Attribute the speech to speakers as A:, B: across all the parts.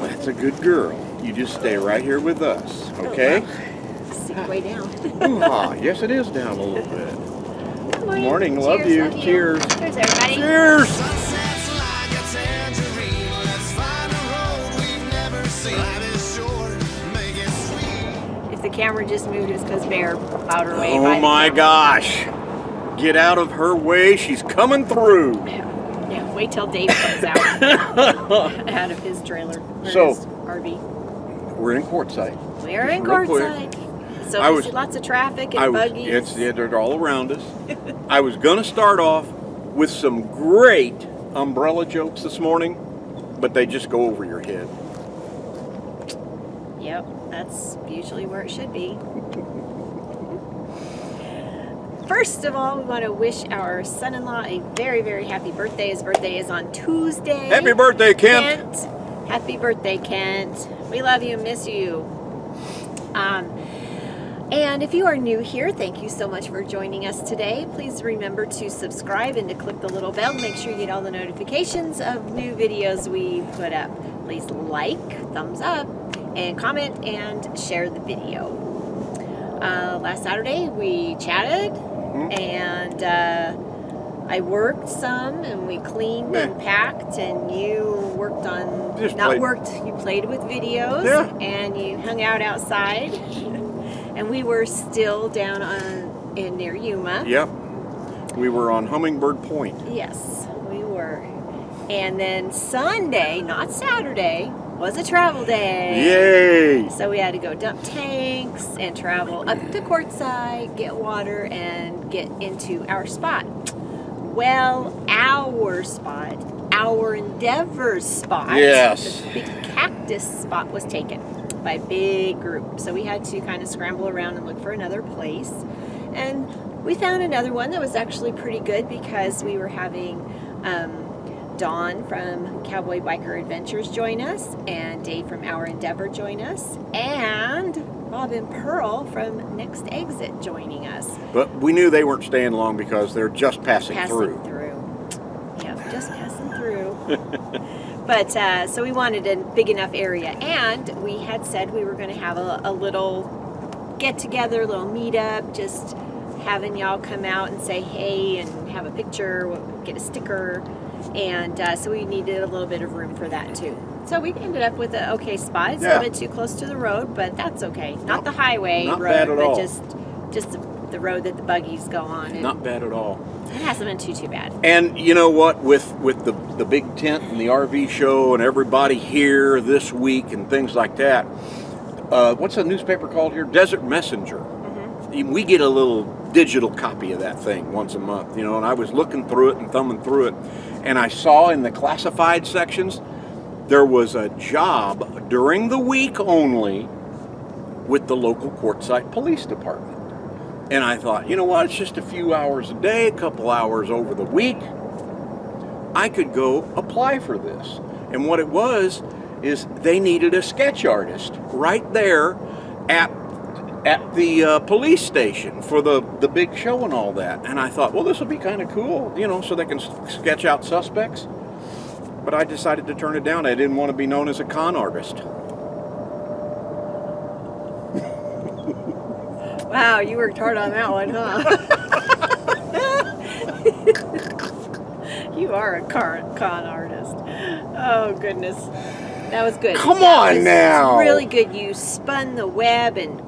A: That's a good girl. You just stay right here with us, okay?
B: Sink way down.
A: Yes, it is down a little bit.
B: Good morning.
A: Morning. Love you. Cheers.
B: Cheers, everybody.
A: Cheers.
C: Sunsets like a tangerine. Let's find a road we've never seen. Life is short, make it sweet.
B: If the camera just moved, it's because Bear plowed her way by
A: Oh
B: the
A: my
B: camera.
A: gosh. Get out of her way. She's coming through.
B: Yeah, wait till Dave comes out of his trailer. Or
A: So-
B: his RV.
A: We're in Quartzsite.
B: We're
A: Just
B: in
A: real quick.
B: Quartzsite. So
A: I
B: we
A: was-
B: see lots of traffic and buggies.
A: They're all around us. I was going to start off with some great umbrella jokes this morning, but they just go over your head.
B: Yep, that's usually where it should be. First of all, we want to wish our son-in-law a very, very happy birthday. His birthday is on Tuesday.
A: Happy birthday, Kent.
B: Happy birthday, Kent. We love you and miss you. And if you are new here, thank you so much for joining us today. Please remember to subscribe and to click the little bell to make sure you get all the notifications of new videos we put up. Please like, thumbs up, and comment and share the video. Last Saturday we chatted and I worked some and we cleaned and packed, and you worked on, you played with videos and you hung out outside. And we were still down in near Yuma.
A: Yep. We were on Hummingbird Point.
B: Yes, we were. And then Sunday, not Saturday, was a travel day.
A: Yay!
B: So we had to go dump tanks and travel up to Quartzsite, get water, and get into our spot. Well, our spot, our Endeavor's spot,
A: Yes.
B: the big cactus spot was taken by a big group. So we had to kind of scramble around and look for another place. And we found another one that was actually pretty good because we were having Dawn from Cowboy Biker Adventures join us, and Dave from Our Endeavor join us, and Bob and Pearl from Next Exit joining us.
A: But we knew they weren't staying long because they're just passing through.
B: Yeah, just passing through. But so we wanted a big enough area, and we had said we were going to have a little get together, a little meetup, just having y'all come out and say hey and have a picture, get a sticker, and so we needed a little bit of room for that too. So we ended up with an okay spot. It's a little bit too close to the road, but that's okay. Not the highway
A: not
B: road,
A: bad at
B: but
A: all.
B: just the road that the buggies go on. And
A: Not bad at all.
B: it hasn't been too bad.
A: And you know what? With the big tent and the RV show and everybody here this week and things like that, what's the newspaper called here? Desert Messenger. Mm-hmm. We get a little digital copy of that thing once a month, you know. And I was looking through it and thumbing through it, and I saw in the classified sections there was a job during the week only with the local Quartzsite Police Department. And I thought, you know what, it's just a few hours a day, a couple hours over the week. I could go apply for this. And what it was is they needed a sketch artist right there at the police station for the big show and all that. And I thought, well, this will be kind of cool, you know, so they can sketch out suspects. But I decided to turn it down. I didn't want to be known as a con artist.
B: Wow, you worked hard on that one, huh? You are a con artist. Oh, goodness. That was good.
A: Come
B: That
A: on
B: was
A: now.
B: Really good. You spun the web and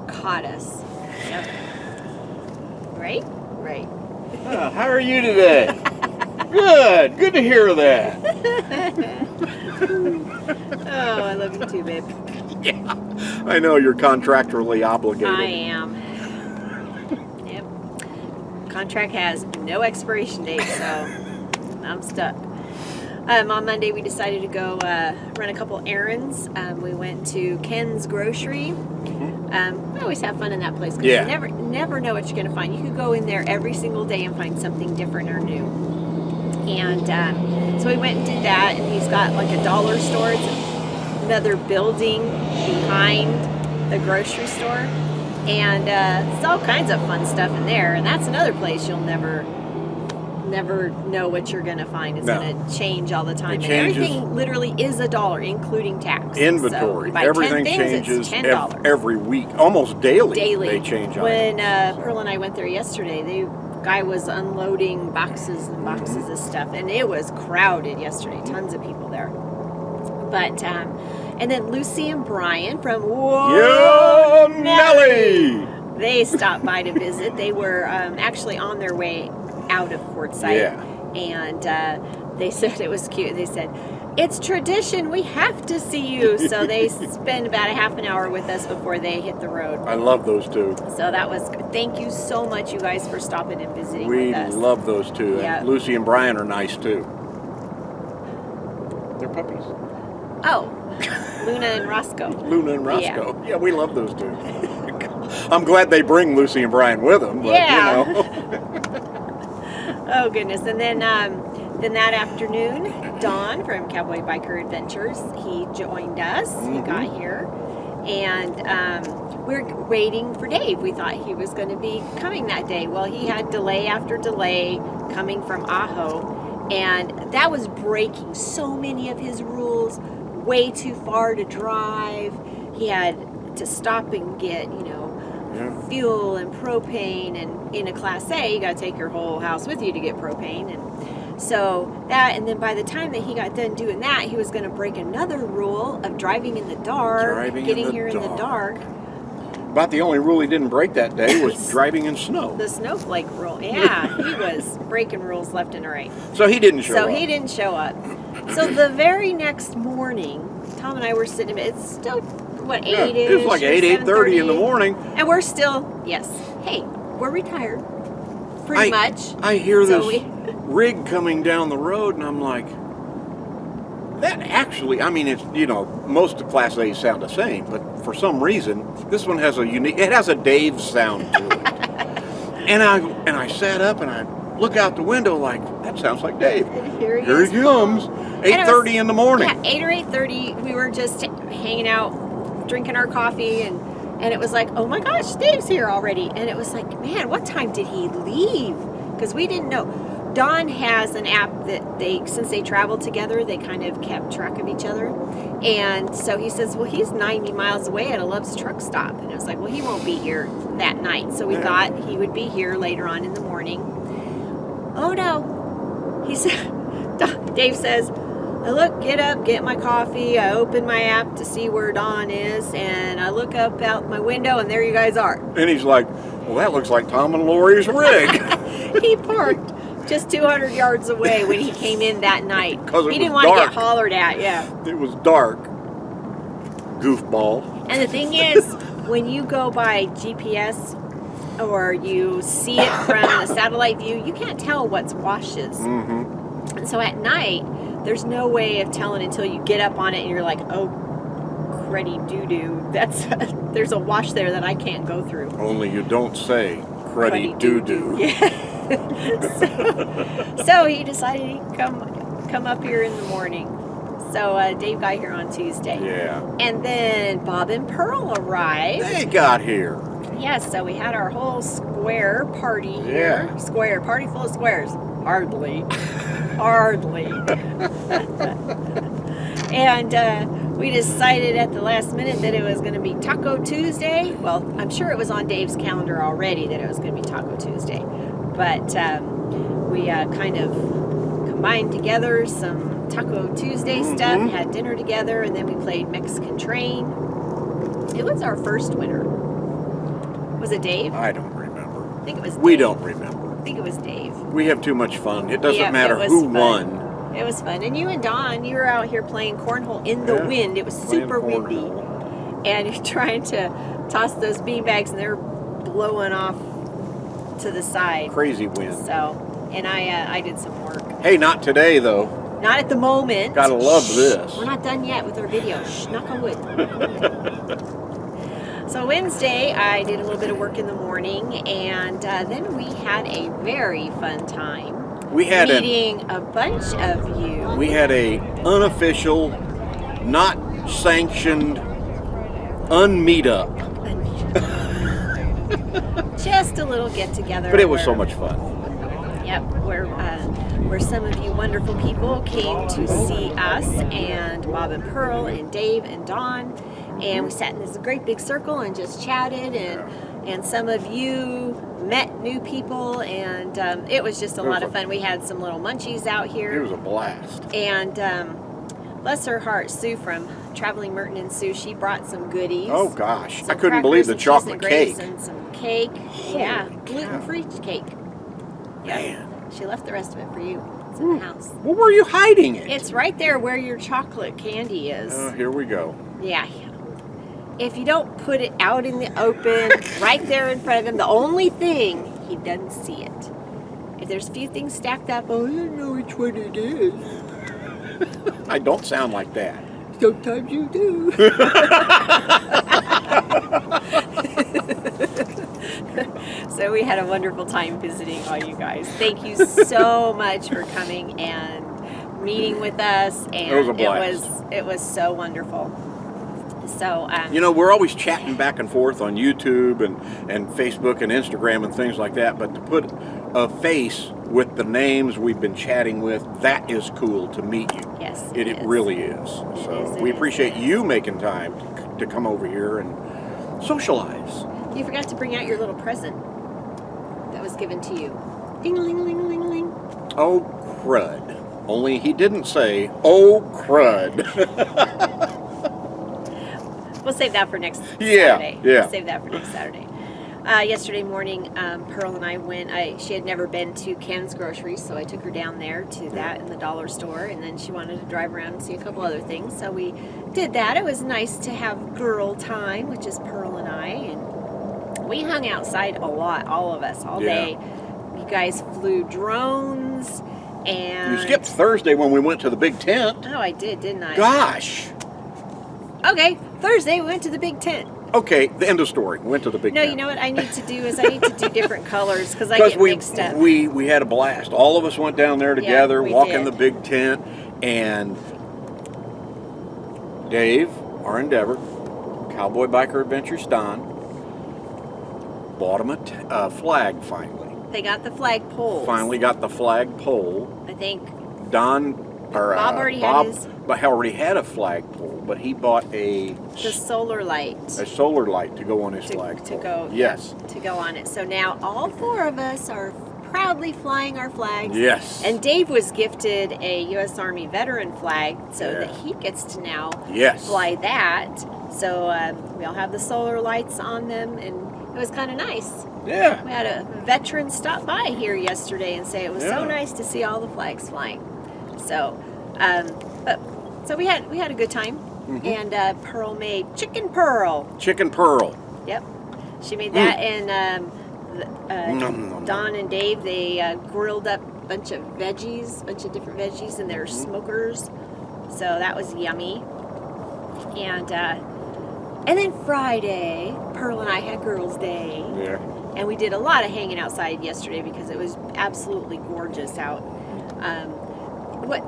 B: caught us. Yep. Right? Right.
A: How are you today? Good. Good to hear that.
B: Oh, I love you too, babe.
A: Yeah. I know you're contractually obligated.
B: I am. Yep. Contract has no expiration date, so I'm stuck. On Monday, we decided to go run a couple errands. We went to Ken's Grocery. We always have fun in that place because you never know what you're going to find. You could go in there every single day and find something different or new. And so we went and did that, and he's got like a dollar store. It's another building behind the grocery store, and it's all kinds of fun stuff in there. And that's another place you'll never never know what you're going to find. It's
A: No.
B: going to change all the time. And
A: changes.
B: everything literally is $1, including tax.
A: Inventory.
B: So you buy
A: Everything
B: 10 things,
A: changes
B: it's $10.
A: every week, almost daily.
B: Daily.
A: They change
B: When Pearl and I went there yesterday, the guy was unloading boxes and boxes of stuff, and it was crowded yesterday. Tons of people there. But and then Lucy and Brian from
A: Yo, Nelly!
B: They stopped by to visit. They were actually on their way out of Quartzsite.
A: Yeah.
B: And they said it was cute. They said, "It's tradition. We have to see you." So they spend about a half an hour with us before they hit the road.
A: I love those two.
B: So that was good. Thank you so much, you guys, for stopping and visiting
A: We
B: with us.
A: love those two.
B: Yeah.
A: And Lucy and Brian are nice too. They're puppies.
B: Oh, Luna and Roscoe.
A: Luna and Roscoe. Yeah, we love those two. I'm glad they bring Lucy and Brian with them, but
B: Yeah.
A: you know.
B: Oh goodness! And then that afternoon, Don from Cowboy Biker Adventures, he joined us. He got here, and we're waiting for Dave. We thought he was going to be coming that day. Well, he had delay after delay coming from Ajo, and that was breaking so many of his rules. Way too far to drive. He had to stop and get, fuel and propane, and in a Class A, you got to take your whole house with you to get propane, and so that, and then by the time that he got done doing that, he was going to break another rule of driving in the dark, getting here in the dark.
A: About the only rule he didn't break that day was driving in snow.
B: The snowflake rule. Yeah, he was breaking rules left and right.
A: So he didn't show up.
B: So he didn't show up. So the very next morning, Tom and I were sitting in bed. It's still, what, 8-ish?
A: It was like 8:30 in the morning.
B: And we're still, yes, hey, we're retired. Pretty much.
A: I hear
B: So
A: this rig coming down the road, and I'm like, that actually, I mean, it's, most of Class A's sound the same, but for some reason, this one has it has a Dave sound to it. and I sat up and I look out the window like, that sounds like Dave.
B: Here he
A: comes. 8:30 in the morning.
B: Yeah, 8 or 8:30, we were just hanging out, drinking our coffee, and it was like, oh my gosh, Dave's here already. And it was like, man, what time did he leave? Because we didn't know. Don has an app that since they traveled together, they kind of kept track of each other. And so he says, well, he's 90 miles away at a Love's truck stop. And it was like, well, he won't be here that night. So we thought he would be here later on in the morning. Oh no. He said, Dave says, I get up, get my coffee, I open my app to see where Don is, and I look up out my window, and there you guys are.
A: And he's like, well, that looks like Tom and Lori's rig.
B: He parked just 200 yards away when he came in that night.
A: 'Cause it
B: he didn't
A: was
B: want to
A: dark.
B: get hollered at, yeah.
A: It was dark. Goofball.
B: And the thing is, when you go by GPS or you see it from the satellite view, you can't tell what's washes.
A: Mm-hmm.
B: And so at night, there's no way of telling until you get up on it and you're like, oh, cruddy doo-doo. There's a wash there that I can't go through.
A: Only you don't say cruddy doo-doo.
B: Yeah. so he decided he'd come up here in the morning. So Dave got here on Tuesday.
A: Yeah.
B: And then Bob and Pearl arrived.
A: They got here.
B: Yes, so we had our whole square party here.
A: Yeah.
B: Square, party full of squares. Hardly. Hardly. And we decided at the last minute that it was going to be Taco Tuesday. Well, I'm sure it was on Dave's calendar already that it was going to be Taco Tuesday. But we kind of combined together some Taco Tuesday stuff, had dinner together, and then we played Mexican Train. It was our first winner. Was it Dave?
A: I don't remember.
B: I think it was Dave.
A: We don't remember.
B: I think it was Dave.
A: We have too much fun. It doesn't
B: Yeah,
A: matter
B: it was
A: who
B: fun.
A: won.
B: It was fun. And you and Don, you were out here playing cornhole in the wind. It was
A: Playing
B: super windy.
A: cornhole.
B: And you're trying to toss those beanbags, and they're blowing off to the side.
A: Crazy wind.
B: So, and I did some work.
A: Hey, not today though.
B: Not at the moment.
A: Gotta love this.
B: We're not done yet with our video. Shh, knock on wood. So Wednesday, I did a little bit of work in the morning, and then we had a very fun time.
A: We had
B: meeting a bunch of you.
A: We had a unofficial, not sanctioned, unmeetup.
B: Just a little get together.
A: But it was so much fun.
B: Yep, where some of you wonderful people came to see us, and Bob and Pearl and Dave and Dawn, and we sat in this great big circle and just chatted, and some of you met new people, and it was just a lot of fun. We had some little munchies out here.
A: It was a blast.
B: And bless her heart, Sue from Traveling Merton and Sue, she brought some goodies.
A: Oh gosh,
B: Some
A: I couldn't believe the
B: crackers and
A: chocolate
B: cheese
A: cake.
B: and some cake. Yeah,
A: Holy
B: gluten-free cake. Yeah.
A: Man.
B: She left the rest of it for you. It's in the house.
A: Well, where are you hiding it?
B: It's right there where your chocolate candy is.
A: Here we go.
B: Yeah. If you don't put it out in the open, right there in front of him, the only thing, he doesn't see it. If there's a few things stacked up, oh, I don't know which one it is.
A: I don't sound like that.
B: Sometimes you do. So we had a wonderful time visiting all you guys. Thank you so much for coming and meeting with us. And
A: It was a blast.
B: it was so wonderful. So
A: You know, we're always chatting back and forth on YouTube and Facebook and Instagram and things like that, but to put a face with the names we've been chatting with, that is cool to meet you.
B: yes,
A: It
B: is.
A: really is. So
B: is,
A: we
B: it is.
A: appreciate you making time to come over here and socialize.
B: You forgot to bring out your little present that was given to you. Ding-a-ling-a-ling-a-ling.
A: Oh, crud. Only he didn't say, oh, crud.
B: We'll save that for next
A: Yeah,
B: Saturday.
A: yeah.
B: We'll save that for next Saturday. Yesterday morning, Pearl and I went. She had never been to Ken's Groceries, so I took her down there to that in the dollar store, and then she wanted to drive around and see a couple other things. So we did that. It was nice to have girl time, which is Pearl and I, and we hung outside a lot, all of us, all
A: Yeah.
B: day. You guys flew drones, and
A: You skipped Thursday when we went to the big tent.
B: Oh, I did, didn't I?
A: Gosh.
B: Okay, Thursday we went to the big tent.
A: Okay, the end of story. Went to the big
B: No,
A: tent.
B: you know what I need to do is I need to do different colors because I
A: Because
B: get mixed up.
A: we had a blast. All of us went down there together,
B: we
A: walk
B: did.
A: in the big tent, and Dave, our endeavor, Cowboy Biker Adventures Don, bought him a flag finally.
B: They got the flag poles.
A: Finally got the flag pole.
B: I think
A: Don, or
B: Bob already had
A: Bob,
B: his.
A: but already had a flag pole, but he bought a
B: the solar light
A: solar light to go on his
B: to
A: flag pole.
B: go.
A: Yes.
B: To go on it. So now all four of us are proudly flying our flags.
A: Yes.
B: And Dave was gifted a U.S. Army veteran flag so
A: Yeah.
B: that he gets to now
A: Yes.
B: fly that. So we all have the solar lights on them, and it was kind of nice.
A: Yeah.
B: We had a veteran stop by here yesterday and say it was so
A: Yeah.
B: nice to see all the flags flying. So, so we had a good time,
A: Mm-hmm.
B: and Pearl made chicken Pearl.
A: Chicken Pearl.
B: Yep, she made that, and
A: Nom, nom,
B: Don and Dave they grilled up a bunch of different veggies in their smokers. So that was yummy. And then Friday, Pearl and I had Girls' Day.
A: Yeah.
B: And we did a lot of hanging outside yesterday because it was absolutely gorgeous out.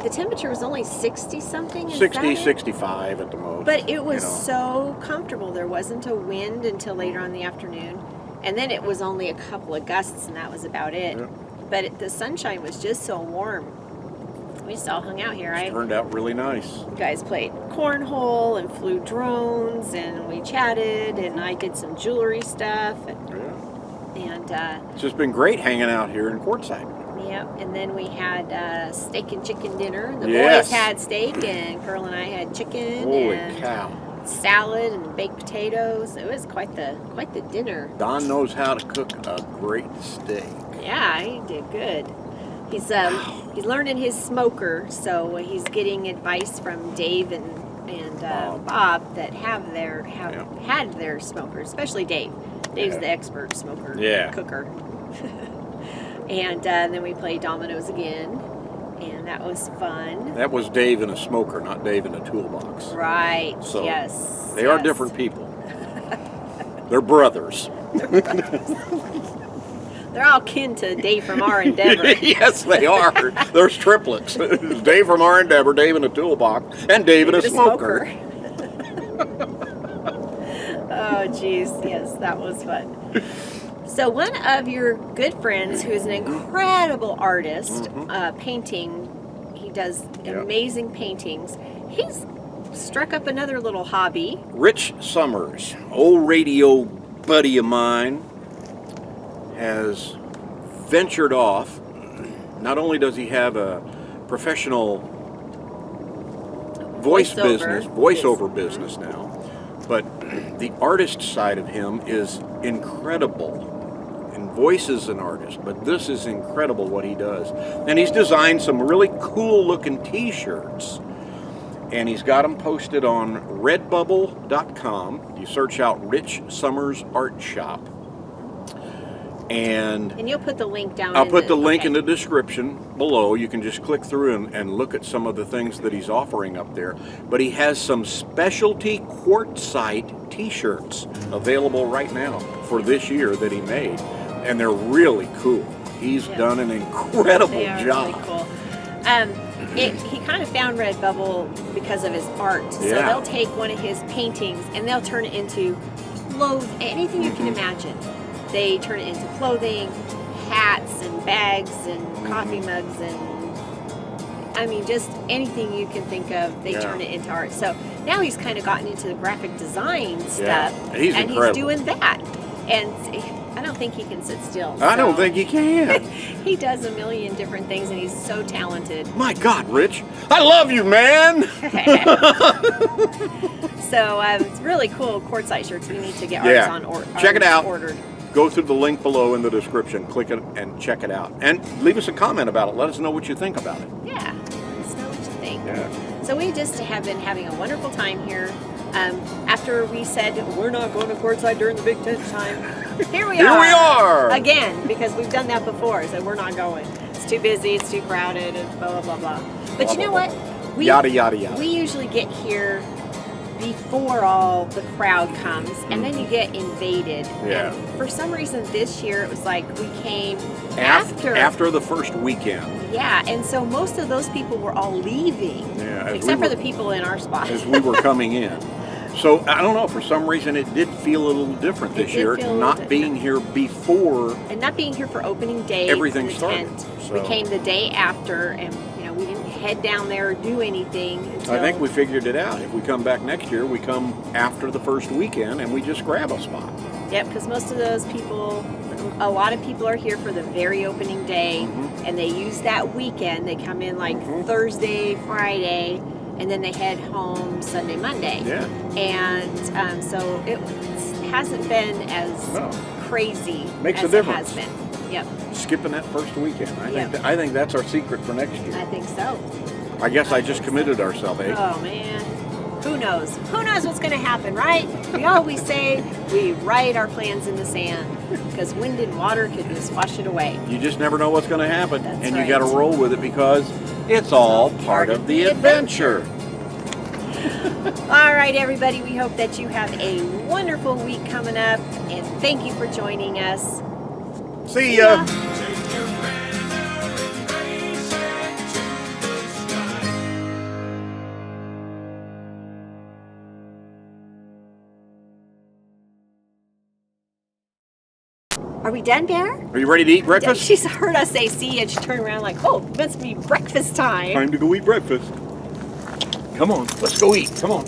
B: The temperature was only 60 something?
A: 60, 65 at the most.
B: But it was
A: you know.
B: so comfortable. There wasn't a wind until later on in the afternoon. And then it was only a couple of gusts, and that was about it.
A: Yeah.
B: But the sunshine was just so warm. We just all hung out here.
A: It turned out really nice.
B: You guys played cornhole and flew drones, and we chatted, and I did some jewelry stuff. And
A: It's just been great hanging out here in Quartzsite.
B: yeah, and then we had steak and chicken dinner. The
A: Yes.
B: boys had steak, and Pearl and I had chicken
A: Holy
B: and
A: cow.
B: salad and baked potatoes. It was quite the dinner.
A: Don knows how to cook a great steak.
B: Yeah, he did good. He's learning his smoker, so he's getting advice from Dave and Bob that had their smokers, especially Dave. Dave's
A: Yeah.
B: the expert smoker
A: Yeah.
B: cooker. And then we played dominoes again, and that was fun.
A: That was Dave in a smoker, not Dave in a toolbox.
B: Right.
A: So,
B: yes.
A: They are
B: yes.
A: different people. They're brothers.
B: They're all kin to Dave from Our Endeavor.
A: Yes, they are. There's triplets. Dave from Our Endeavor, Dave in a toolbox, and Dave in a smoker.
B: Oh, geez. Yes, that was fun. So one of your good friends, who is an incredible artist, painting, he does amazing paintings. He's struck up another little hobby.
A: Rich Summers, old radio buddy of mine, has ventured off. Not only does he have a professional voiceover business now, but the artist side of him is incredible. And voice is an artist, but this is incredible what he does. And he's designed some really cool looking t-shirts. And he's got them posted on redbubble.com. You search out Rich Summers Art Shop. And
B: you'll put the link down.
A: I'll put the link in the description below. You can just click through and look at some of the things that he's offering up there. But he has some specialty Quartzsite t-shirts available right now for this year that he made. And they're really cool. He's done an incredible job.
B: Really cool. He kind of found Redbubble because of his art. So they'll take one of his paintings and they'll turn it into anything you can imagine. They turn it into clothing, hats and bags and coffee mugs and I mean just anything you can think of, they turn it into art. So now he's kind of gotten into the graphic design stuff and he's doing that. And I don't think he can sit still.
A: I don't think he can.
B: He does a million different things and he's so talented.
A: My God, Rich, I love you, man.
B: So it's really cool Quartzsite shirts. We need to get ours on
A: check it out.
B: Ordered.
A: Go through the link below in the description, click it and check it out. And leave us a comment about it. Let us know what you think about it.
B: Yeah, let us know what you think.
A: Yeah.
B: So we just have been having a wonderful time here. After we said we're not going to Quartzsite during the big tent time, here we are again, because we've done that before. So we're not going. It's too busy. It's too crowded. And blah blah blah blah. But you know what?
A: Yada yada yada.
B: We usually get here before all the crowd comes, and then you get invaded.
A: Yeah.
B: And for some reason this year it was like we came after
A: the first weekend.
B: Yeah, and so most of those people were all leaving.
A: Yeah,
B: except for the people in our spot.
A: As we were coming in. So I don't know, for some reason it did feel a little different this year, not being here before.
B: And not being here for opening day.
A: Everything started.
B: So. We came the day after, and we didn't head down there or do anything until...
A: I think we figured it out. If we come back next year, we come after the first weekend and we just grab a spot.
B: Yep, because most of those people, a lot of people are here for the very opening day, and they use that weekend. They come in like Thursday, Friday, and then they head home Sunday, Monday.
A: Yeah.
B: And so it hasn't been as crazy
A: Makes
B: as
A: a difference.
B: It has been. Yep.
A: Skipping that first weekend. I think that's our secret for next year.
B: I think so.
A: I guess I just committed ourselves, eh?
B: Oh, man. Who knows? Who knows what's going to happen, right? We always say we write our plans in the sand because wind and water could just wash it away.
A: You just never know what's going to happen.
B: That's
A: and
B: right.
A: you got to roll with it because it's all part of the adventure.
B: All right, everybody. We hope that you have a wonderful week coming up. And thank you for joining us.
A: See ya.
B: Are we done, Bear?
A: Are you ready to eat breakfast?
B: She's heard us say see and she turned around like, oh, it must be breakfast time.
A: Time to go eat breakfast. Come on, let's go eat. Come on.